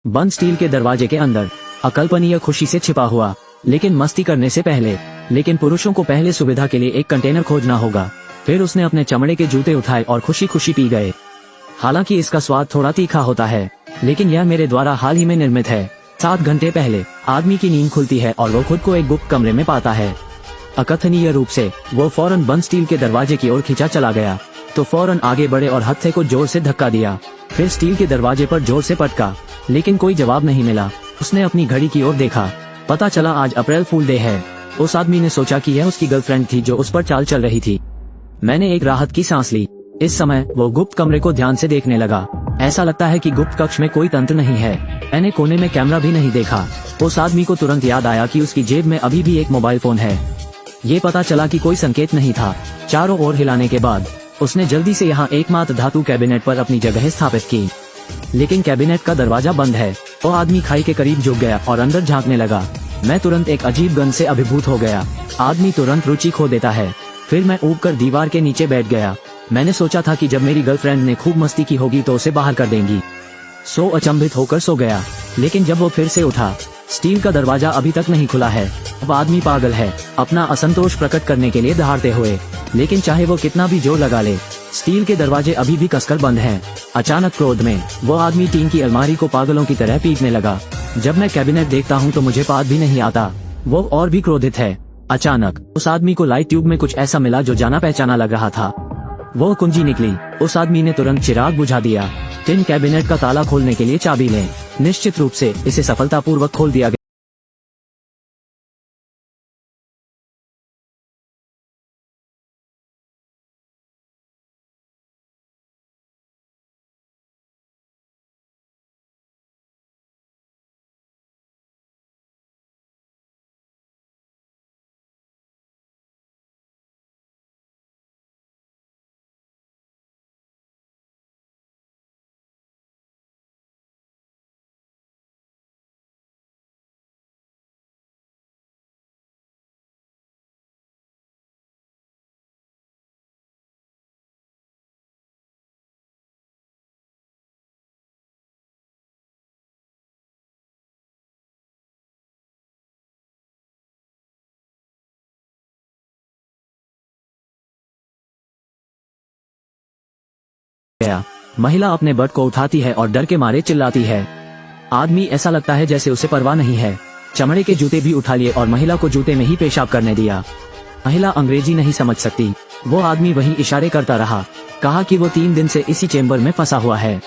बंद स्टील के दरवाजे के अंदर अकल्पनीय खुशी से छिपा हुआ, लेकिन मस्ती करने से पहले। लेकिन पुरुषों को पहले सुविधा के लिए एक कंटेनर खोजना होगा। फिर उसने अपने चमड़े के जूते उठाए और खुशी खुशी पी गए। हालांकि इसका स्वाद थोड़ा तीखा होता है, लेकिन यह मेरे द्वारा हाल ही में निर्मित है। 7 घंटे पहले आदमी की नींद खुलती है और वो खुद को एक गुप्त कमरे में पाता है। अकथनीय रूप से वो फौरन बंद स्टील के दरवाजे की ओर खींचा चला गया, तो फौरन आगे बढ़े और हत्थे को जोर से धक्का दिया। फिर स्टील के दरवाजे पर जोर से पटका, लेकिन कोई जवाब नहीं मिला। उसने अपनी घड़ी की ओर देखा, पता चला आज अप्रैल फूल डे है। उस आदमी ने सोचा कि यह उसकी गर्लफ्रेंड थी जो उस पर चाल चल रही थी। मैंने एक राहत की सांस ली। इस समय वो गुप्त कमरे को ध्यान से देखने लगा। ऐसा लगता है कि गुप्त कक्ष में कोई तंत्र नहीं है। मैंने कोने में कैमरा भी नहीं देखा। उस आदमी को तुरंत याद आया कि उसकी जेब में अभी भी एक मोबाइल फोन है। ये पता चला कि कोई संकेत नहीं था। चारों ओर हिलाने के बाद उसने जल्दी से यहाँ एकमात्र धातु कैबिनेट पर अपनी जगह स्थापित की, लेकिन कैबिनेट का दरवाजा बंद है। वो आदमी खाई के करीब झुक गया और अंदर झांकने लगा। मैं तुरंत एक अजीब गंध से अभिभूत हो गया। आदमी तुरंत रुचि खो देता है। फिर मैं ऊब कर दीवार के नीचे बैठ गया। मैंने सोचा था कि जब मेरी गर्लफ्रेंड ने खूब मस्ती की होगी तो उसे बाहर कर देंगी। सो अचंभित होकर सो गया। लेकिन जब वो फिर से उठा, स्टील का दरवाजा अभी तक नहीं खुला है। अब आदमी पागल है, अपना असंतोष प्रकट करने के लिए दहाड़ते हुए। लेकिन चाहे वो कितना भी जोर लगा ले, स्टील के दरवाजे अभी भी कसकर बंद हैं। अचानक क्रोध में वो आदमी टीन की अलमारी को पागलों की तरह पीटने लगा। जब मैं कैबिनेट देखता हूँ तो मुझे पाद भी नहीं आता। वो और भी क्रोधित है। अचानक उस आदमी को लाइट ट्यूब में कुछ ऐसा मिला जो जाना पहचाना लग रहा था। वो कुंजी निकली। उस आदमी ने तुरंत चिराग बुझा दिया। टिन कैबिनेट का ताला खोलने के लिए चाबी लें। निश्चित रूप से इसे सफलतापूर्वक खोल दिया गया। महिला अपने बट को उठाती है और डर के मारे चिल्लाती है। आदमी ऐसा लगता है जैसे उसे परवाह नहीं है। चमड़े के जूते भी उठा लिए और महिला को जूते में ही पेशाब करने दिया। महिला अंग्रेजी नहीं समझ सकती। वो आदमी वहीं इशारे करता रहा। कहा कि वो 3 दिन से इसी चेम्बर में फंसा हुआ है,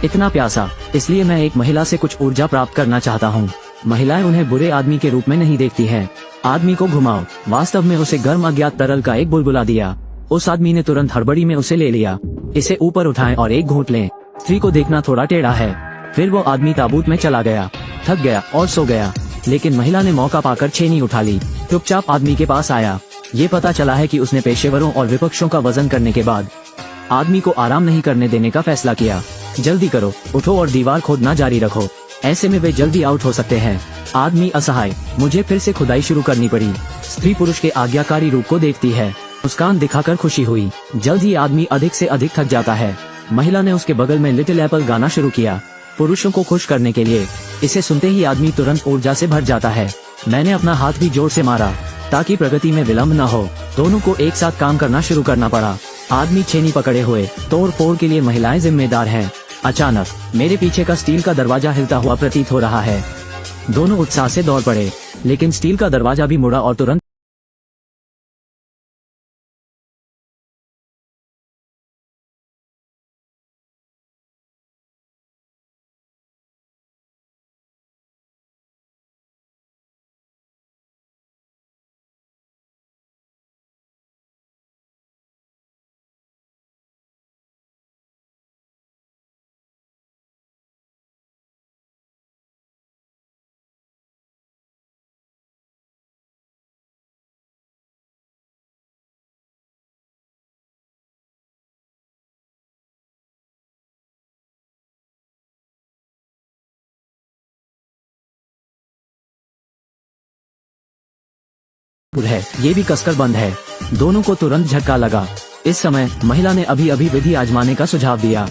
इतना प्यासा, इसलिए मैं एक महिला से कुछ ऊर्जा प्राप्त करना चाहता हूँ। महिलाएं उन्हें बुरे आदमी के रूप में नहीं देखती हैं। आदमी को घुमाओ। वास्तव में उसे गर्म अज्ञात तरल का एक बुलबुला दिया। उस आदमी ने तुरंत हड़बड़ी में उसे ले लिया। इसे ऊपर उठाएं और एक घूंट लें। स्त्री को देखना थोड़ा टेढ़ा है। फिर वो आदमी ताबूत में चला गया, थक गया और सो गया। लेकिन महिला ने मौका पाकर छेनी उठा ली। चुपचाप आदमी के पास आया। ये पता चला है कि उसने पेशेवरों और विपक्षों का वजन करने के बाद आदमी को आराम नहीं करने देने का फैसला किया। जल्दी करो, उठो और दीवार खोदना जारी रखो, ऐसे में वे जल्दी आउट हो सकते हैं। आदमी असहाय। मुझे फिर से खुदाई शुरू करनी पड़ी। स्त्री पुरुष के आज्ञाकारी रूप को देखती है। मुस्कान दिखाकर खुशी हुई। जल्द ही आदमी अधिक से अधिक थक जाता है। महिला ने उसके बगल में लिटिल एप्पल गाना शुरू किया, पुरुषों को खुश करने के लिए। इसे सुनते ही आदमी तुरंत ऊर्जा से भर जाता है। मैंने अपना हाथ भी जोर से मारा ताकि प्रगति में विलंब न हो। दोनों को एक साथ काम करना शुरू करना पड़ा। आदमी छेनी पकड़े हुए। तोड़ फोड़ के लिए महिलाएं जिम्मेदार हैं। अचानक मेरे पीछे का स्टील का दरवाजा हिलता हुआ प्रतीत हो रहा है। दोनों उत्साह से दौड़ पड़े, लेकिन स्टील का दरवाजा भी मुड़ा और तुरंत है। ये भी कसकर बंद है। दोनों को तुरंत झटका लगा। इस समय महिला ने अभी अभी विधि आजमाने का सुझाव दिया,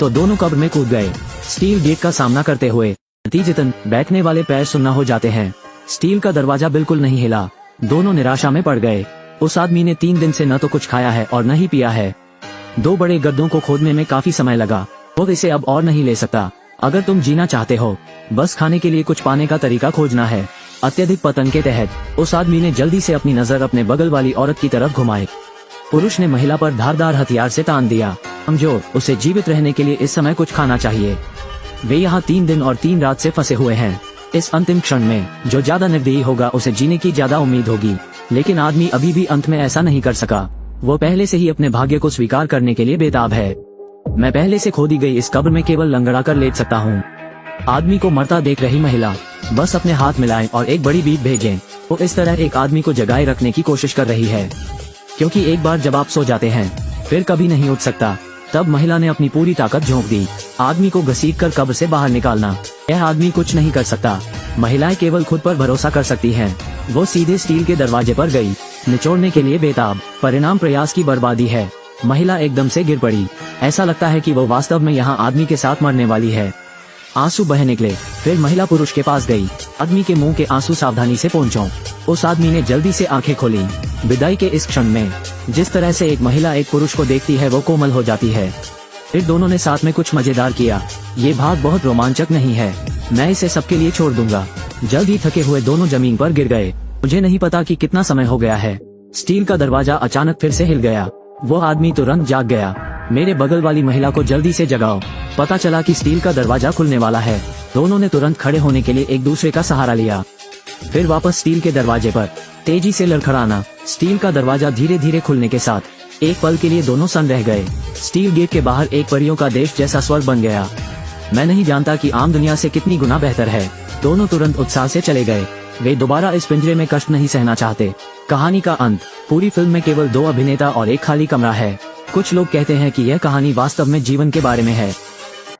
तो दोनों कब्र में कूद गए। स्टील गेट का सामना करते हुए नतीजतन बैठने वाले पैर सुन्ना हो जाते हैं। स्टील का दरवाजा बिल्कुल नहीं हिला। दोनों निराशा में पड़ गए। उस आदमी ने 3 दिन से न तो कुछ खाया है और न ही पिया है। 2 बड़े गड्ढों को खोदने में काफी समय लगा। वो इसे अब और नहीं ले सकता। अगर तुम जीना चाहते हो, बस खाने के लिए कुछ पाने का तरीका खोजना है। अत्यधिक पतन के तहत उस आदमी ने जल्दी से अपनी नजर अपने बगल वाली औरत की तरफ घुमाई। पुरुष ने महिला पर धारदार हथियार से तान दिया। समझो, उसे जीवित रहने के लिए इस समय कुछ खाना चाहिए। वे यहाँ 3 दिन और 3 रात से फंसे हुए हैं। इस अंतिम क्षण में जो ज्यादा निर्दयी होगा उसे जीने की ज्यादा उम्मीद होगी। लेकिन आदमी अभी भी अंत में ऐसा नहीं कर सका। वो पहले से ही अपने भाग्य को स्वीकार करने के लिए बेताब है। मैं पहले से खोदी गई इस कब्र में केवल लंगड़ा कर लेट सकता हूँ। आदमी को मरता देख रही महिला बस अपने हाथ मिलाएं और एक बड़ी बीप भेजें। वो इस तरह एक आदमी को जगाए रखने की कोशिश कर रही है, क्योंकि एक बार जब आप सो जाते हैं फिर कभी नहीं उठ सकता। तब महिला ने अपनी पूरी ताकत झोंक दी। आदमी को घसीटकर कब्र से बाहर निकालना। यह आदमी कुछ नहीं कर सकता। महिलाएं केवल खुद पर भरोसा कर सकती हैं। वो सीधे स्टील के दरवाजे पर गई, निचोड़ने के लिए बेताब। परिणाम प्रयास की बर्बादी है। महिला एकदम से गिर पड़ी। ऐसा लगता है कि वो वास्तव में यहाँ आदमी के साथ मरने वाली है। आंसू बह निकले। फिर महिला पुरुष के पास गई। आदमी के मुंह के आंसू सावधानी से पोंछो। उस आदमी ने जल्दी से आंखें खोली। विदाई के इस क्षण में जिस तरह से एक महिला एक पुरुष को देखती है वो कोमल हो जाती है। फिर दोनों ने साथ में कुछ मजेदार किया। ये भाग बहुत रोमांचक नहीं है। मैं इसे सबके लिए छोड़ दूंगा। जल्द ही थके हुए दोनों जमीन पर गिर गए। मुझे नहीं पता कि कितना समय हो गया है। स्टील का दरवाजा अचानक फिर से हिल गया। वो आदमी तुरंत जाग गया। मेरे बगल वाली महिला को जल्दी से जगाओ। पता चला कि स्टील का दरवाजा खुलने वाला है। दोनों ने तुरंत खड़े होने के लिए एक दूसरे का सहारा लिया। फिर वापस स्टील के दरवाजे पर तेजी से लड़खड़ाना। स्टील का दरवाजा धीरे धीरे खुलने के साथ एक पल के लिए दोनों सन रह गए। स्टील गेट के बाहर एक परियों का देश जैसा स्वर्ग बन गया। मैं नहीं जानता कि आम दुनिया से कितनी गुना बेहतर है। दोनों तुरंत उत्साह से चले गए। वे दोबारा इस पिंजरे में कष्ट नहीं सहना चाहते। कहानी का अंत। पूरी फिल्म में केवल 2 अभिनेता और एक खाली कमरा है। कुछ लोग कहते हैं कि यह कहानी वास्तव में जीवन के बारे में है।